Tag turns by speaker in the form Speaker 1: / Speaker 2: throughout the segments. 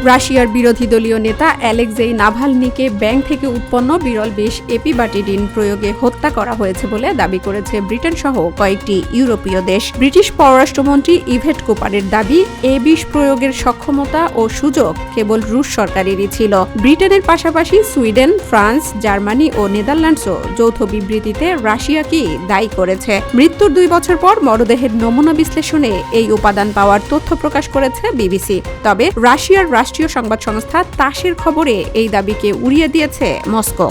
Speaker 1: রাশিয়ার বিরোধী দলীয় নেতা অ্যালেক্সেই নাভালনিকে ব্যাংক থেকে উৎপন্ন বিরল বিষ এপিবাটিডিন প্রয়োগে হত্যা করা হয়েছে বলে দাবি করেছে ব্রিটেন সহ কয়েকটি ইউরোপীয় দেশ। ব্রিটিশ পররাষ্ট্রমন্ত্রী ইভেট কোপারের দাবি, এ বিষ প্রয়োগের সক্ষমতা ও সুযোগ কেবল রুশ সরকারেরই ছিল। ব্রিটেনের পাশাপাশি সুইডেন, ফ্রান্স, জার্মানি ও নেদারল্যান্ডসও যৌথ বিবৃতিতে রাশিয়াকেই দায়ী করেছে। মৃত্যুর 2 বছর পর মরদেহের নমুনা বিশ্লেষণে এই উপাদান পাওয়ার তথ্য প্রকাশ করেছে বিবিসি। তবে রাশিয়ার রাষ্ট্রীয় সংবাদ সংস্থা তাসের খবরে এই দাবিকে উড়িয়ে দিয়েছে মস্কো।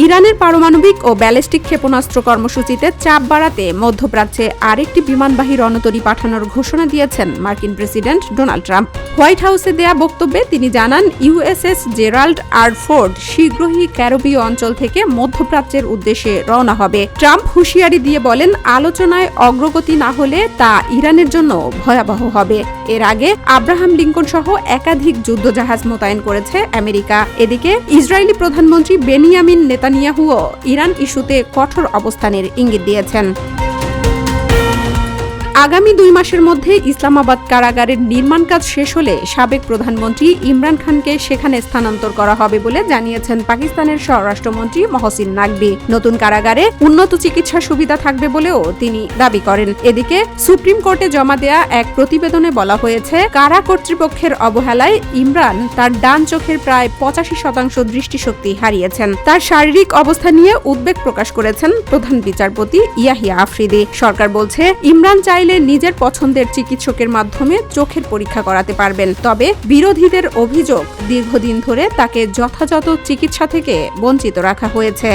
Speaker 1: ইরানের পারমাণবিক ও ব্যালিস্টিক ক্ষেপণাস্ত্র কর্মসূচিতে চাপ বাড়াতে মধ্যপ্রাচ্যে আরেকটি বিমানবাহী রণতরী পাঠানোর ঘোষণা দিয়েছেন মার্কিন প্রেসিডেন্ট ডোনাল্ড ট্রাম্প। হোয়াইট হাউসে দেয়া বক্তব্যে তিনি জানান, ইউএসএস জেরাল্ড আর ফোর্ড শীঘ্রই ক্যারিবীয় অঞ্চল থেকে মধ্যপ্রাচ্যের উদ্দেশ্যে রওনা হবে। ট্রাম্প হুঁশিয়ারি দিয়ে বলেন, আলোচনায় অগ্রগতি না হলে তা ইরানের জন্য ভয়াবহ হবে। এর আগে আব্রাহাম লিঙ্কন সহ একাধিক যুদ্ধজাহাজ মোতায়েন করেছে আমেরিকা। এদিকে ইসরায়েলি প্রধানমন্ত্রী বেনিয়ামিন নেতানিয়াহুও ইরান ইস্যুতে কঠোর অবস্থানের ইঙ্গিত দিয়েছেন। আগামী 2 মাসের মধ্যে ইসলামাবাদ কারাগারের নির্মাণ কাজ শেষ হলে সাবেক প্রধানমন্ত্রী ইমরান খানকে সেখানে স্থানান্তর করা হবে বলে জানিয়েছেন পাকিস্তানের স্বরাষ্ট্রমন্ত্রী মহসিন নাকভি। নতুন কারাগারে উন্নত চিকিৎসা সুবিধা থাকবে বলেও তিনি দাবি করেন। এদিকে সুপ্রিম কোর্টে জমা দেয়া এক প্রতিবেদনে বলা হয়েছে, কারা কর্তৃপক্ষের অবহেলায় ইমরান তার ডান চোখের প্রায় 85% দৃষ্টিশক্তি হারিয়েছেন। তার শারীরিক অবস্থা নিয়ে উদ্বেগ প্রকাশ করেছেন প্রধান বিচারপতি ইয়াহিয়া আফ্রিদি। সরকার বলছে, ইমরান চাইলে নিজের পছন্দের চিকিৎসকের মাধ্যমে চোখের পরীক্ষা করাতে পারবেন। তবে বিরোধীদের অভিযোগ, দীর্ঘদিন ধরে তাকে যথাযথ চিকিৎসা থেকে বঞ্চিত রাখা হয়েছে।